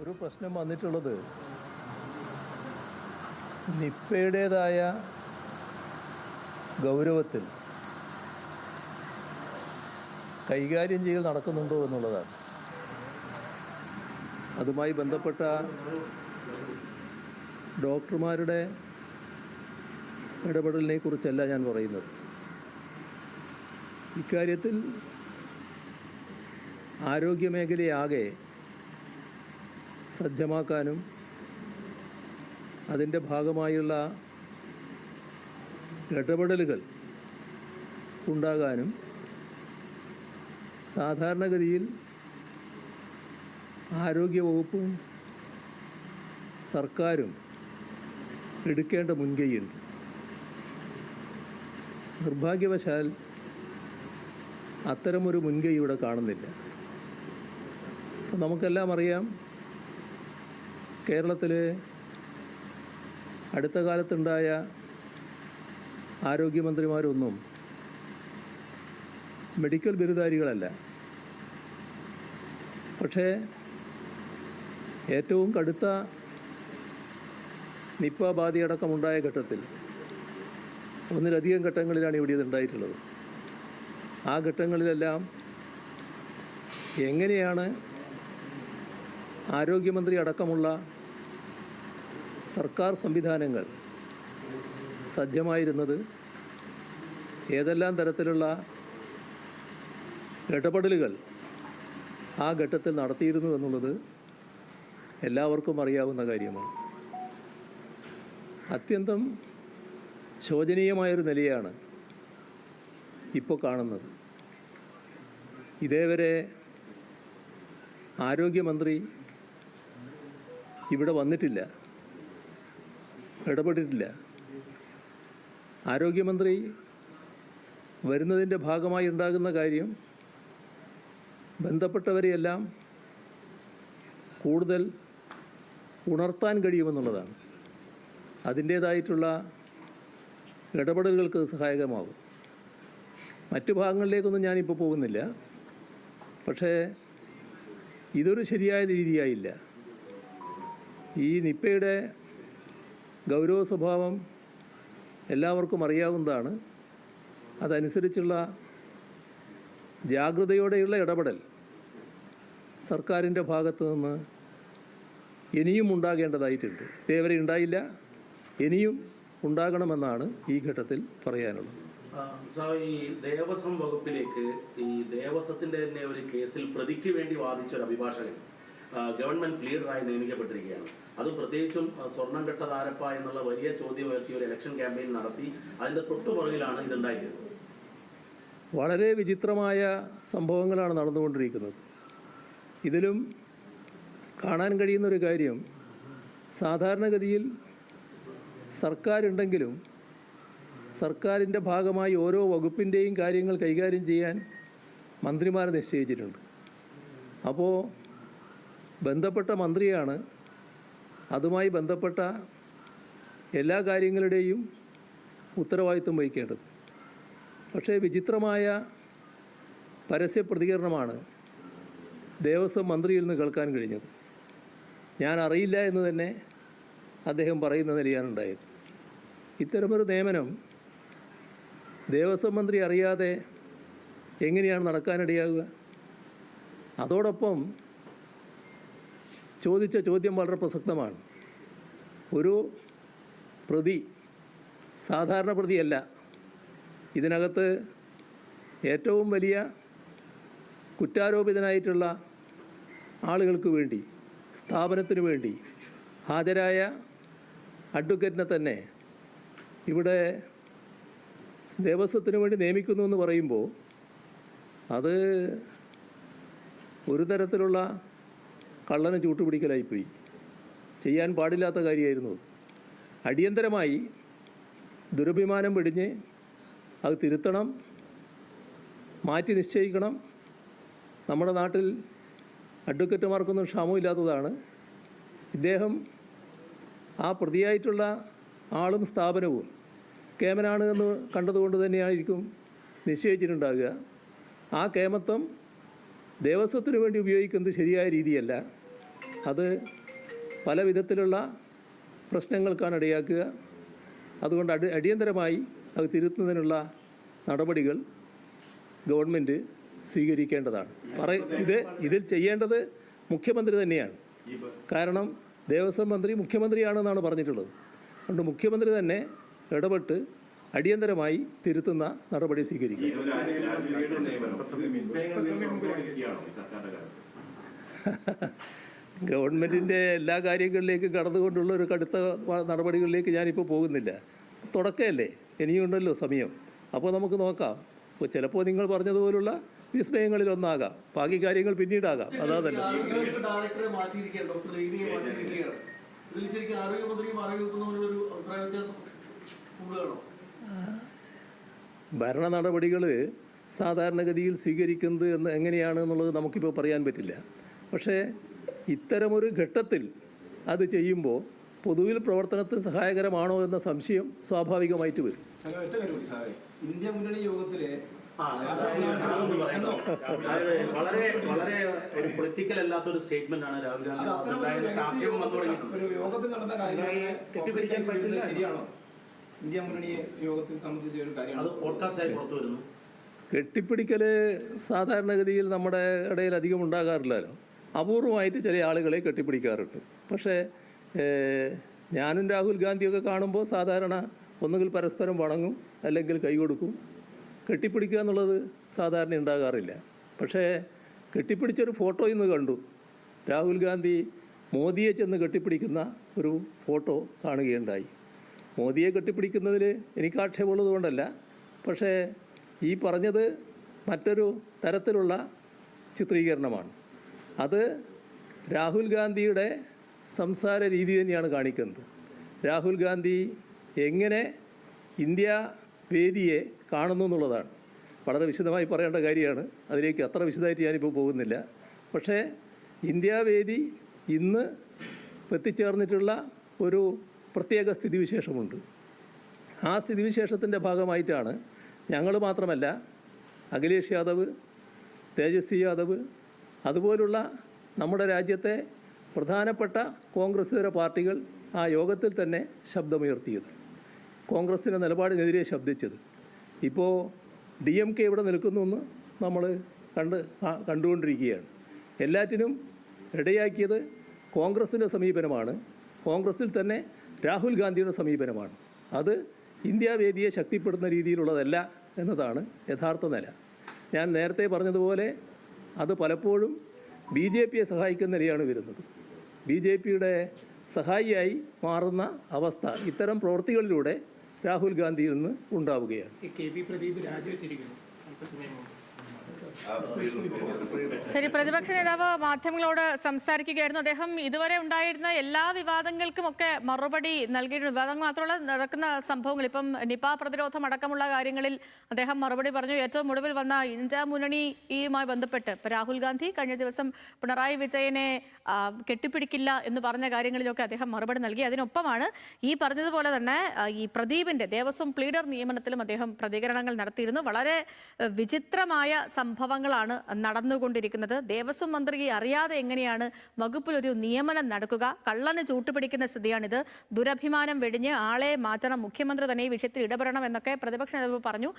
ഒരു പ്രശ്നം വന്നിട്ടുള്ളത് നിപ്പയുടേതായ ഗൗരവത്തിൽ കൈകാര്യം ചെയ്യൽ നടക്കുന്നുണ്ടോ എന്നുള്ളതാണ്. അതുമായി ബന്ധപ്പെട്ട ഡോക്ടർമാരുടെ ഇടപെടലിനെ കുറിച്ചല്ല ഞാൻ പറയുന്നത്. ഇക്കാര്യത്തിൽ ആരോഗ്യമേഖലയാകെ സജ്ജമാക്കാനും അതിൻ്റെ ഭാഗമായുള്ള ഇടപെടലുകൾ ഉണ്ടാകാനും സാധാരണഗതിയിൽ ആരോഗ്യവകുപ്പും സർക്കാരും എടുക്കേണ്ട മുൻകൈയുണ്ട്. നിർഭാഗ്യവശാൽ അത്തരമൊരു മുൻകൈ ഇവിടെ കാണുന്നില്ല. നമുക്കെല്ലാം അറിയാം, കേരളത്തിൽ അടുത്ത കാലത്തുണ്ടായ ആരോഗ്യമന്ത്രിമാരൊന്നും മെഡിക്കൽ ബിരുദധാരികളല്ല. പക്ഷേ ഏറ്റവും കടുത്ത നിപ്പ ബാധയടക്കമുണ്ടായ ഘട്ടത്തിൽ ഒന്നിലധികം ഘട്ടങ്ങളിലാണ് ഇവിടെ ഇതുണ്ടായിട്ടുള്ളത്. ആ ഘട്ടങ്ങളിലെല്ലാം എങ്ങനെയാണ് ആരോഗ്യമന്ത്രി അടക്കമുള്ള സർക്കാർ സംവിധാനങ്ങൾ സജ്ജമായിരുന്നത്, ഏതെല്ലാം തരത്തിലുള്ള ഇടപെടലുകൾ ആ ഘട്ടത്തിൽ നടത്തിയിരുന്നു എന്നുള്ളത് എല്ലാവർക്കും അറിയാവുന്ന കാര്യമാണ്. അത്യന്തം ശോചനീയമായൊരു നിലയാണ് ഇപ്പോൾ കാണുന്നത്. ഇതേവരെ ആരോഗ്യമന്ത്രി ഇവിടെ വന്നിട്ടില്ല, ഇടപെട്ടിട്ടില്ല. ആരോഗ്യമന്ത്രി വരുന്നതിൻ്റെ ഭാഗമായി ഉണ്ടാകുന്ന കാര്യം ബന്ധപ്പെട്ടവരെയെല്ലാം കൂടുതൽ ഉണർത്താൻ കഴിയുമെന്നുള്ളതാണ്. അതിൻ്റേതായിട്ടുള്ള ഇടപെടലുകൾക്ക് സഹായകമാകും. മറ്റു ഭാഗങ്ങളിലേക്കൊന്നും ഞാനിപ്പോൾ പോകുന്നില്ല. പക്ഷേ ഇതൊരു ശരിയായ രീതിയായില്ല. ഈ നിപ്പയുടെ ഗൗരവ സ്വഭാവം എല്ലാവർക്കും അറിയാവുന്നതാണ്. അതനുസരിച്ചുള്ള ജാഗ്രതയോടെയുള്ള ഇടപെടൽ സർക്കാരിൻ്റെ ഭാഗത്തു നിന്ന് ഇനിയും ഉണ്ടാകേണ്ടതായിട്ടുണ്ട്. ഇതേവരെ ഉണ്ടായില്ല, ഇനിയും ഉണ്ടാകണമെന്നാണ് ഈ ഘട്ടത്തിൽ പറയാനുള്ളത്. സാർ, ഈ ദേവസ്വം വകുപ്പിലേക്ക് ഈ ദേവസ്വത്തിൻ്റെ തന്നെ ഒരു കേസിൽ പ്രതിക്ക് വേണ്ടി വാദിച്ച ഒരു അഭിഭാഷകൻ ഗവൺമെന്റ് ലീഡറായി നിയമിക്കപ്പെട്ടിരിക്കുകയാണ്. അത് പ്രത്യേകിച്ചും സ്വർണം കെട്ട താരപ്പ എന്നുള്ള വലിയ ചോദ്യം ഉയർത്തിയ ഒരു ഇലക്ഷൻ ക്യാമ്പയിൻ നടത്തി അതിൻ്റെ തൊട്ടുപുറകിലാണ് ഇതുണ്ടായിരുന്നത്. വളരെ വിചിത്രമായ സംഭവങ്ങളാണ് നടന്നുകൊണ്ടിരിക്കുന്നത്. ഇതിലും കാണാൻ കഴിയുന്നൊരു കാര്യം, സാധാരണഗതിയിൽ സർക്കാരുണ്ടെങ്കിലും സർക്കാരിൻ്റെ ഭാഗമായി ഓരോ വകുപ്പിൻ്റെയും കാര്യങ്ങൾ കൈകാര്യം ചെയ്യാൻ മന്ത്രിമാരെ നിശ്ചയിച്ചിട്ടുണ്ട്. അപ്പോൾ ബന്ധപ്പെട്ട മന്ത്രിയാണ് അതുമായി ബന്ധപ്പെട്ട എല്ലാ കാര്യങ്ങളുടെയും ഉത്തരവാദിത്വം വഹിക്കേണ്ടത്. പക്ഷേ വിചിത്രമായ പരസ്യ പ്രതികരണമാണ് ദേവസ്വം മന്ത്രിയിൽ നിന്ന് കേൾക്കാൻ കഴിഞ്ഞത്. ഞാൻ അറിയില്ല എന്ന് തന്നെ അദ്ദേഹം പറയുന്ന നിലയാണുണ്ടായത്. ഇത്തരമൊരു നിയമനം ദേവസ്വം മന്ത്രി അറിയാതെ എങ്ങനെയാണ് നടക്കാനിടയാകുക? അതോടൊപ്പം ചോദിച്ച ചോദ്യം വളരെ പ്രസക്തമാണ്. ഒരു പ്രതി സാധാരണ പ്രതിയല്ല. ഇതിനകത്ത് ഏറ്റവും വലിയ കുറ്റാരോപിതനായിട്ടുള്ള ആളുകൾക്ക് വേണ്ടി, സ്ഥാപനത്തിന് വേണ്ടി ഹാജരായ അഡ്വക്കേറ്റിനെ തന്നെ ഇവിടെ ദേവസ്വത്തിന് വേണ്ടി നിയമിക്കുന്നു എന്ന് പറയുമ്പോൾ അത് ഒരു തരത്തിലുള്ള കള്ളനെ ചൂട്ടുപിടിക്കലായിപ്പോയി. ചെയ്യാൻ പാടില്ലാത്ത കാര്യമായിരുന്നു അത്. അടിയന്തരമായി ദുരഭിമാനം വെടിഞ്ഞ് അത് തിരുത്തണം, മാറ്റി നിശ്ചയിക്കണം. നമ്മുടെ നാട്ടിൽ അഡ്വക്കേറ്റുമാർക്കൊന്നും ക്ഷാമമില്ലാത്തതാണ്. ഇദ്ദേഹം ആ പ്രതിയായിട്ടുള്ള ആളും സ്ഥാപനവും കേമനാണ് എന്ന് കണ്ടതുകൊണ്ട് തന്നെയായിരിക്കും നിശ്ചയിച്ചിട്ടുണ്ടാകുക. ആ കേമത്വം ദേവസ്വത്തിന് വേണ്ടി ഉപയോഗിക്കുന്നത് ശരിയായ രീതിയല്ല. അത് പല വിധത്തിലുള്ള പ്രശ്നങ്ങൾക്കാണ് ഇടയാക്കുക. അതുകൊണ്ട് അടിയന്തരമായി അത് തിരുത്തുന്നതിനുള്ള നടപടികൾ ഗവൺമെൻറ് സ്വീകരിക്കേണ്ടതാണ്. ഇതിൽ ചെയ്യേണ്ടത് മുഖ്യമന്ത്രി തന്നെയാണ്. കാരണം ദേവസ്വം മന്ത്രി മുഖ്യമന്ത്രിയാണെന്നാണ് പറഞ്ഞിട്ടുള്ളത്. അതുകൊണ്ട് മുഖ്യമന്ത്രി തന്നെ ഇടപെട്ട് അടിയന്തരമായി തിരുത്തുന്ന നടപടി സ്വീകരിക്കും. ഗവൺമെൻറ്റിൻ്റെ എല്ലാ കാര്യങ്ങളിലേക്കും കടന്നുകൊണ്ടുള്ള ഒരു കടുത്ത നടപടികളിലേക്ക് ഞാനിപ്പോൾ പോകുന്നില്ല. തുടക്കമല്ലേ, ഇനിയുണ്ടല്ലോ സമയം. അപ്പോൾ നമുക്ക് നോക്കാം. അപ്പോൾ ചിലപ്പോൾ നിങ്ങൾ പറഞ്ഞതുപോലുള്ള വിസ്മയങ്ങളിലൊന്നാകാം, ബാക്കി കാര്യങ്ങൾ പിന്നീടാകാം. അതാ തന്നെ. ഭരണ നടപടികൾ സാധാരണഗതിയിൽ സ്വീകരിക്കുന്നത് എങ്ങനെയാണ് എന്നുള്ളത് നമുക്കിപ്പോൾ പറയാൻ പറ്റില്ല. പക്ഷേ ഇത്തരമൊരു ഘട്ടത്തിൽ അത് ചെയ്യുമ്പോൾ പൊതുവിൽ പ്രവർത്തനത്തിന് സഹായകരമാണോ എന്ന സംശയം സ്വാഭാവികമായിട്ട് വരും. ഇന്ത്യ മുന്നണി യോഗത്തിലെ വളരെ വളരെ ഒരു പൊളിറ്റിക്കൽ അല്ലാത്തൊരു സ്റ്റേറ്റ്മെന്റ് ആണ് രാഹുൽ ഗാന്ധി. ഒരു യോഗത്തിൽ നടന്ന കാര്യങ്ങളെ തെറ്റിദ്ധരിക്കാൻ പറ്റുന്നത് ശരിയാണോ? ഇന്ത്യ മുന്നണി യോഗത്തിൽ സംബന്ധിച്ച ഒരു കാര്യം അത് പോഡ്കാസ്റ്റായി പുറത്തു വരുന്നു. കെട്ടിപ്പിടിക്കൽ സാധാരണഗതിയിൽ നമ്മുടെ ഇടയിൽ അധികം ഉണ്ടാകാറില്ലല്ലോ. അപൂർവമായിട്ട് ചില ആളുകളെ കെട്ടിപ്പിടിക്കാറുണ്ട്. പക്ഷേ ഞാനും രാഹുൽ ഗാന്ധിയൊക്കെ കാണുമ്പോൾ സാധാരണ ഒന്നുകിൽ പരസ്പരം വണങ്ങും, അല്ലെങ്കിൽ കൈ കൊടുക്കും. കെട്ടിപ്പിടിക്കുക എന്നുള്ളത് സാധാരണ ഉണ്ടാകാറില്ല. പക്ഷേ കെട്ടിപ്പിടിച്ചൊരു ഫോട്ടോ ഇന്ന് കണ്ടു. രാഹുൽ ഗാന്ധി മോദിയെ ചെന്ന് കെട്ടിപ്പിടിക്കുന്ന ഒരു ഫോട്ടോ കാണുകയുണ്ടായി. മോദിയെ കെട്ടിപ്പിടിക്കുന്നതിൽ എനിക്ക് ആക്ഷേപമുള്ളത് കൊണ്ടല്ല, പക്ഷേ ഈ പറഞ്ഞത് മറ്റൊരു തരത്തിലുള്ള ചിത്രീകരണമാണ്. അത് രാഹുൽ ഗാന്ധിയുടെ സംസാര രീതി തന്നെയാണ് കാണിക്കുന്നത്. രാഹുൽ ഗാന്ധി എങ്ങനെ ഇന്ത്യ വേദിയെ കാണുന്നു എന്നുള്ളതാണ്. വളരെ വിശദമായി പറയേണ്ട കാര്യമാണ്. അതിലേക്ക് അത്ര വിശദമായിട്ട് ഞാനിപ്പോൾ പോകുന്നില്ല. പക്ഷേ ഇന്ത്യ വേദി ഇന്ന് എത്തിച്ചേർന്നിട്ടുള്ള ഒരു പ്രത്യേക സ്ഥിതിവിശേഷമുണ്ട്. ആ സ്ഥിതിവിശേഷത്തിൻ്റെ ഭാഗമായിട്ടാണ് ഞങ്ങൾ മാത്രമല്ല, അഖിലേഷ് യാദവ്, തേജസ്വി യാദവ്, അതുപോലുള്ള നമ്മുടെ രാജ്യത്തെ പ്രധാനപ്പെട്ട കോൺഗ്രസ്സേതര പാർട്ടികൾ ആ യോഗത്തിൽ തന്നെ ശബ്ദമുയർത്തിയത്, കോൺഗ്രസിൻ്റെ നിലപാടിനെതിരെ ശബ്ദിച്ചത്. ഇപ്പോൾ DMK ഇവിടെ നിൽക്കുന്നുവെന്ന് നമ്മൾ കണ്ടുകൊണ്ടിരിക്കുകയാണ്. എല്ലാറ്റിനും ഇടയാക്കിയത് കോൺഗ്രസിൻ്റെ സമീപനമാണ്. കോൺഗ്രസിൽ തന്നെ രാഹുൽ ഗാന്ധിയുടെ സമീപനമാണ്. അത് ഇന്ത്യ വേദിയെ ശക്തിപ്പെടുത്തുന്ന രീതിയിലുള്ളതല്ല എന്നതാണ് യഥാർത്ഥ നില. ഞാൻ നേരത്തെ പറഞ്ഞതുപോലെ അത് പലപ്പോഴും BJPയെ സഹായിക്കുന്ന നിലയാണ് വരുന്നത്. BJPയുടെ സഹായിയായി മാറുന്ന അവസ്ഥ ഇത്തരം പ്രവൃത്തികളിലൂടെ രാഹുൽ ഗാന്ധിയിൽ നിന്ന് ഉണ്ടാവുകയാണ്. KP പ്രദീപ് രാജിവെച്ചിരിക്കുന്നു അല്പസമയം മുമ്പ്. ശരി, പ്രതിപക്ഷ നേതാവ് മാധ്യമങ്ങളോട് സംസാരിക്കുകയായിരുന്നു. അദ്ദേഹം ഇതുവരെ ഉണ്ടായിരുന്ന എല്ലാ വിവാദങ്ങൾക്കുമൊക്കെ മറുപടി നൽകിയിരുന്നു. വിവാദങ്ങൾ മാത്രമല്ല, നടക്കുന്ന സംഭവങ്ങൾ, ഇപ്പം നിപ പ്രതിരോധം അടക്കമുള്ള കാര്യങ്ങളിൽ അദ്ദേഹം മറുപടി പറഞ്ഞു. ഏറ്റവും ഒടുവിൽ വന്ന ഇന്ത്യ മുന്നണിയുമായി ബന്ധപ്പെട്ട് ഇപ്പം രാഹുൽ ഗാന്ധി കഴിഞ്ഞ ദിവസം പിണറായി വിജയനെ കെട്ടിപ്പിടിക്കില്ല എന്ന് പറഞ്ഞ കാര്യങ്ങളിലൊക്കെ അദ്ദേഹം മറുപടി നൽകി. അതിനൊപ്പമാണ് ഈ പറഞ്ഞതുപോലെ തന്നെ ഈ പ്രദീപിൻ്റെ ദേവസ്വം പ്ലീഡർ നിയമനത്തിലും അദ്ദേഹം പ്രതികരണങ്ങൾ നടത്തിയിരുന്നു. വളരെ വിചിത്രമായ സംഭവങ്ങളാണ് നടന്നുകൊണ്ടിരിക്കുന്നത്. ദേവസ്വം മന്ത്രിയെ അറിയാതെ എങ്ങനെയാണ് വകുപ്പിലൊരു നിയമനം നടക്കുക? കള്ളന് ചൂട്ടുപിടിക്കുന്ന സ്ഥിതിയാണിത്. ദുരഭിമാനം വെടിഞ്ഞ് ആളെ മാറ്റണം, മുഖ്യമന്ത്രി തന്നെ ഈ വിഷയത്തിൽ ഇടപെടണം എന്നൊക്കെ പ്രതിപക്ഷ നേതാവ് പറഞ്ഞു.